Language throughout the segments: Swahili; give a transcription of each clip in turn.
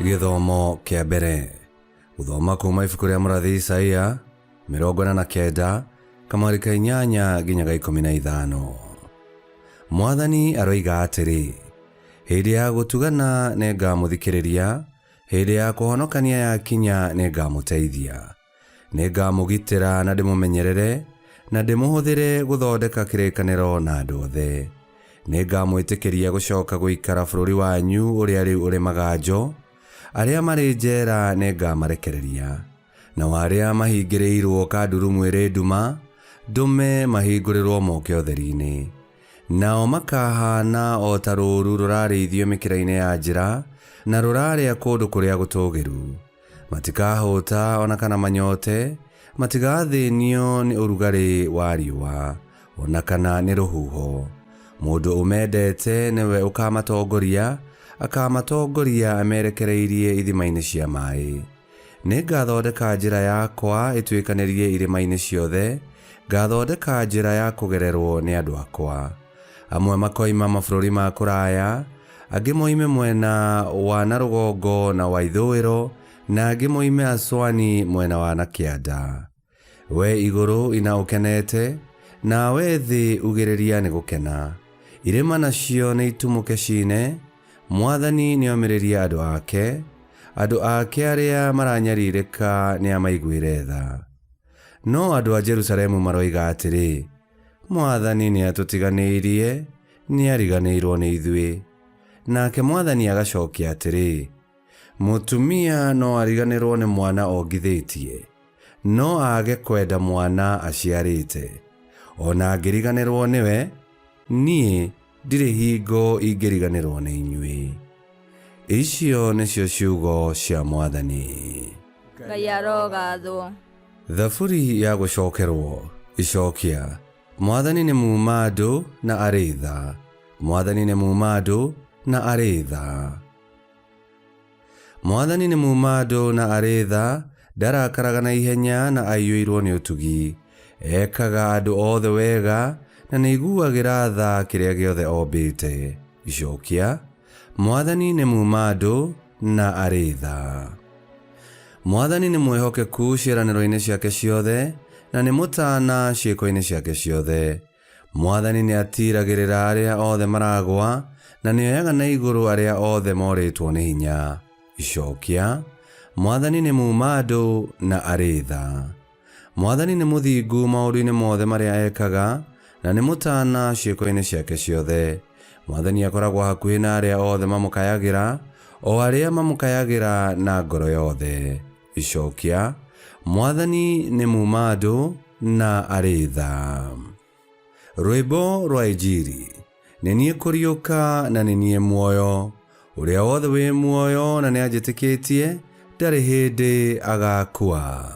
Githomo kia mbere guthoma kuma ibuku ria murathi Isaia 49 kamari ka 8 nginyaga 15. Mwathani aroiga atiri, hindi ya gutugana ningamuthikiriria, hindi ya kuhonokania yakinya ningamuteithia, ningamugitira na ndimumenyerere na ndimuhuthire guthondeka kirikaniro na andu othe. Ningamwitikiria gucoka guikara bururi wanyu uria riu uri maganjo, aria mari njera ningamarekereria, na waria mahingiriirwo kandurumu iri nduma ndume mahingurirwo moke utheri-ini. Nao makahana o ta rũũru rũrarĩithio mĩkĩra-inĩ ya njĩra na rũrarĩa kũndũ kũrĩa gũtũũgĩru. Matikahũta ona kana manyote, matigathĩnio nĩ ũrugarĩ wa riũa ona kana nĩ rũhuho. Mũndũ ũmendete nĩwe akamatongoria amerekereirie ithima-inĩ cia maaĩ. Nĩngathondeka njĩra yakwa ĩtuĩkanĩrie irĩma-inĩ ciothe, ngathondeka njĩra ya kũgererwo nĩ andũ akwa. Amwe makoima mabũrũri ma kũraya, angĩ moime mwena wa na rũgongo na wa ithũĩro, na angĩ moime Aswani mwena wa na kĩanda. We igũrũ ina ũkenete, na we thĩ ugĩrĩria nĩ gũkena. Irĩma nacio nĩ itumũke cine, Mwathani nĩomĩrĩria andũ ake arĩa maranyarirĩka nĩ amaiguĩre tha. No andũ a Jerusalemu maroiga atĩrĩ, Mwathani nĩ atũtiganĩirie, nĩ ariganĩirwo nĩ ithuĩ. Nake Mwathani agacokia atĩrĩ, mũtumia no ariganĩrwo nĩ mwana ongithĩtie, no age kwenda mwana aciarĩte. Ona angĩriganĩrwo nĩwe, niĩ ndirĩ hingo ingĩriganĩrwo nĩ inyuĩ. Icio nĩcio ciugo cia Mwathani. Ngai arogathwo. Thaburi ya gũcokerwo. Icokia. Mwathani nĩ muuma andũ na arĩ tha. Mwathani nĩ muuma andũ na arĩ tha. Mwathani nĩ muuma andũ na arĩ tha, ndarakaraga na ihenya na aiyũirwo nĩ ũtugi. Ekaga andũ othe wega na nĩiguagĩra tha kĩrĩa gĩothe ombĩte. Icokia. Mwathani nĩ muuma andũ na arĩ tha. Mwathani nĩ mwĩhokeku ciĩranĩro-inĩ ciake ciothe, na nĩ mũtana ciĩko-inĩ ciake ciothe. Mwathani nĩ atiragĩrĩra arĩa othe maragwa, na nĩoyaga na igũrũ arĩa othe morĩtwo nĩ hinya. Icokia. Mwathani nĩ muuma andũ na arĩ tha. Mwathani nĩ mũthingu maũndũ-inĩ mothe marĩa ekaga, na nĩ mũtana ciĩko-inĩ ciake ciothe. Mwathani akoragwo hakuhĩ na arĩa othe mamũkayagĩra, o arĩa mamũkayagĩra na ngoro yothe. Icokia. Mwathani nĩ muuma andũ na arĩ tha. Rwĩmbo rwa Injiri. Nĩ niĩ kũriũka na nĩ niĩ muoyo. Ũrĩa wothe wĩ muoyo na nĩ anjĩtĩkĩtie, ndarĩ hĩndĩ agakua.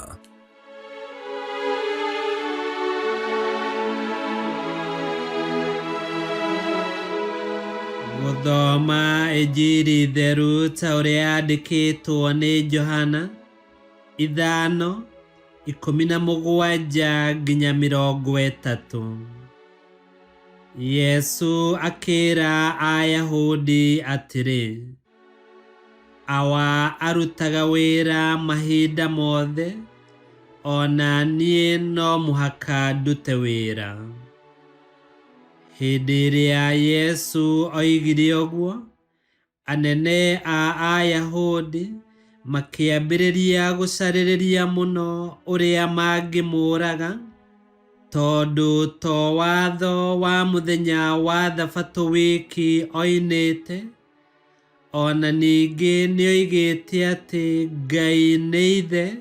Gũthoma Injiri theru ta ũrĩa yandĩkĩtwo nĩ Johana 5:17 nginya 30. Yesu akĩra Ayahudi atĩrĩ, awa arutaga wĩra mahinda mothe, ona niĩ no mũhaka ndute wĩra. Hĩndĩ ĩrĩa Yesu oigire ũguo, anene a Ayahudi makĩambĩrĩria gũcarĩrĩria mũno ũrĩa mangĩmũũraga, tondũ to watho wa mũthenya wa Thabatũ wiki oinĩte, ona ningĩ nĩoigĩte atĩ Ngai nĩ ithe,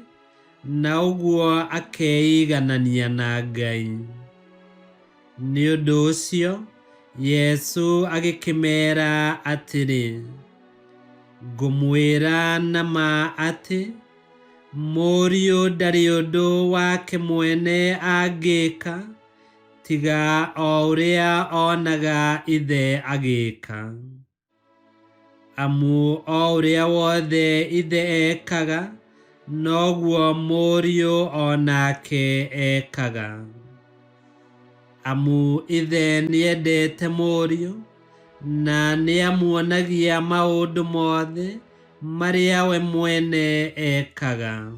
na ũguo akeiganania na Ngai. Nĩ ũndũ ũcio, Yesu agĩkĩmeera atĩrĩ, ngũmwĩra na ma atĩ, mũriũ ndarĩ ũndũ wake mwene angĩka, tiga o ũrĩa onaga ithe agĩka. Amu o ũrĩa wothe ithe ekaga, noguo mũriũ onake ekaga. Amu ithe nĩendete mũriũ, na nĩamuonagia maũndũ mothe maria we mwene ekaga.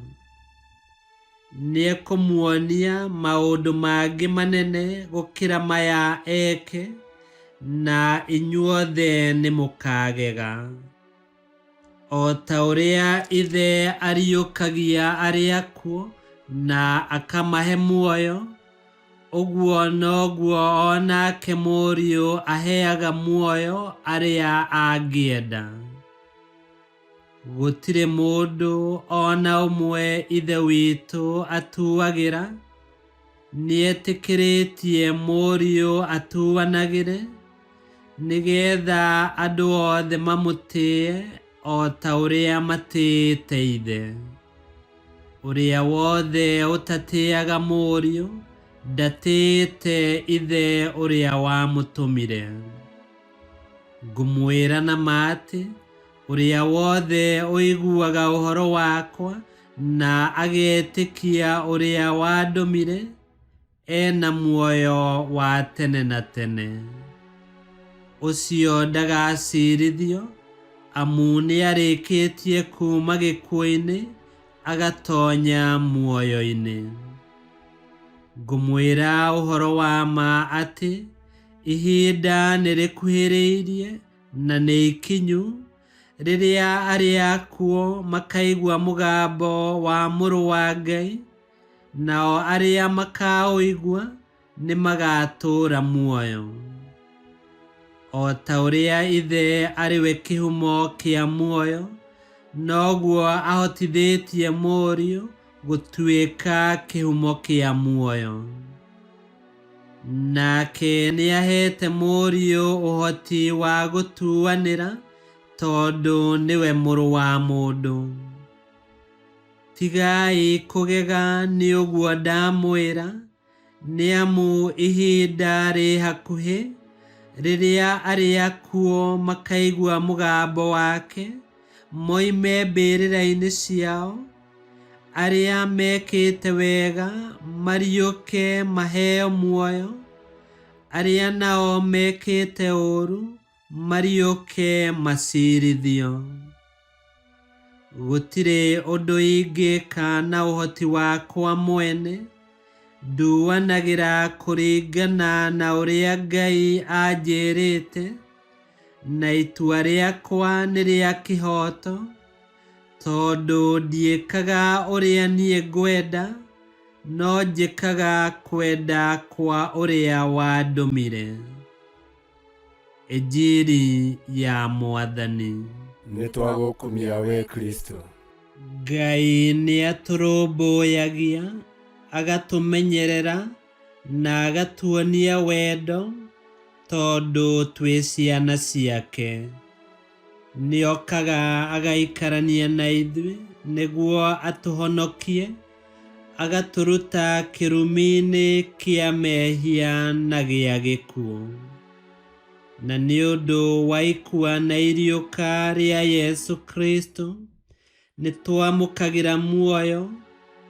Niekumuonia maundu mangi manene gukira maya eke, na inyuothe nimukagega. O ta uria ithe ariukagia aria akuo na akamahe muoyo, uguo noguo onake Mũriũ aheaga muoyo aria angienda. Gutire mundu ona umwe ithe witu atuagira, nietikiritie Mũriũ atuanagire, nigetha andu othe mamutie o ta uria matĩĩte ithe. Uria wothe utatiaga Mũriũ ndatĩĩte ithe uria wamutumire. Ngumwĩra na mati, uria wothe uiguaga uhoro wakwa na agetikia uria wandumire, ena muoyo wa tene na tene. Ucio ndagacirithio, amu niarikitie kuma gikuũ-inĩ agatonya muoyo-inĩ. Ngumwĩra uhoro wa ma ati, ihinda nirikuhĩrĩirie na nĩ ikinyu, riria aria akuo makaigua mugambo wa Mũrũ wa Ngai, nao aria makauigua nimagatura muoyo. O ta uria ithe ariwe kihumo kia muoyo, noguo ahotithĩtie Mũriũ gutuĩka kihumo kia muoyo. Nake niahete Mũriũ uhoti wa gutuanĩra, tondu niwe Mũrũ wa Mũndũ. Tigai kugega ni uguo ndamwĩra, niamu ihinda rĩ hakuhĩ, riria aria akuo makaigua mugambo wake, moime mbĩrĩra-inĩ ciao, aria mekĩte wega mariũke maheo muoyo, aria nao mekĩte ũũru mariũke macirithio. Gũtirĩ ũndũ ingĩka na ũhoti wakwa mwene, nduanagĩra kũringana na ũrĩa Ngai anjĩrĩte, na itua rĩakwa nĩ rĩa kĩhoto, tondu ndiĩkaga ũrĩa niĩ ngwenda, no njĩkaga kwenda kwa ũrĩa wandũmire. Injili ya Mwathani. Nĩtwagũkumia we Kristo. Ngai nĩatũrũmbũyagia, agatũmenyerera na agatuonia wendo, tondu twĩ ciana ciake. Nĩokaga agaikarania na ithuĩ nĩguo atũhonokie, agatũruta kĩrumi-inĩ kĩa mehia na gĩa gĩkuũ. Na nĩ ũndũ wa ikua na iriũka rĩa Yesu Kristo, nĩtwamũkagĩra muoyo,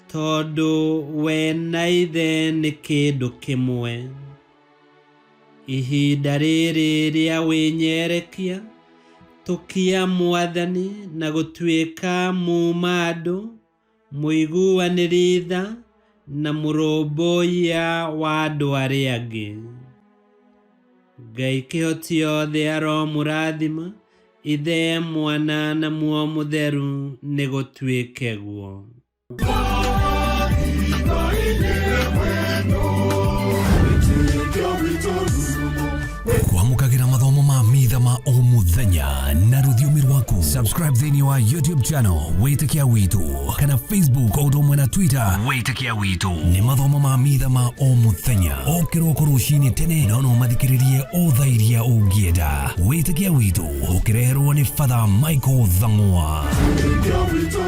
tondu we na ithe nĩ kĩndũ kĩmwe. Ihinda rĩrĩ rĩa wĩnyerekia, tukia Mwathani na gũtuĩka muuma andũ, mũiguanĩri tha na mũrũmbũiya wa andũ arĩa angĩ. Ngai kĩhoti othe aromũrathima, ithe Mwana na Muoyo Mũtheru nĩ gũtuĩke guo. Kwamũkagĩra mathomo ma Mitha ma o mũthenya na rũthiomi rwaku. Subscribe thĩinĩ wa YouTube channel Witikia Witu, kana Facebook o ũndũ ũmwe na Twitter Witikia Witu. Nĩ mathomo ma Mitha ma o mũthenya, o kĩroko rũcinĩ tene, na no mathikĩrĩrie o thaa iria ũngĩenda. Witikia Witu ũkĩreherwo nĩ Father Michael Thang'wa. Witikia Witu,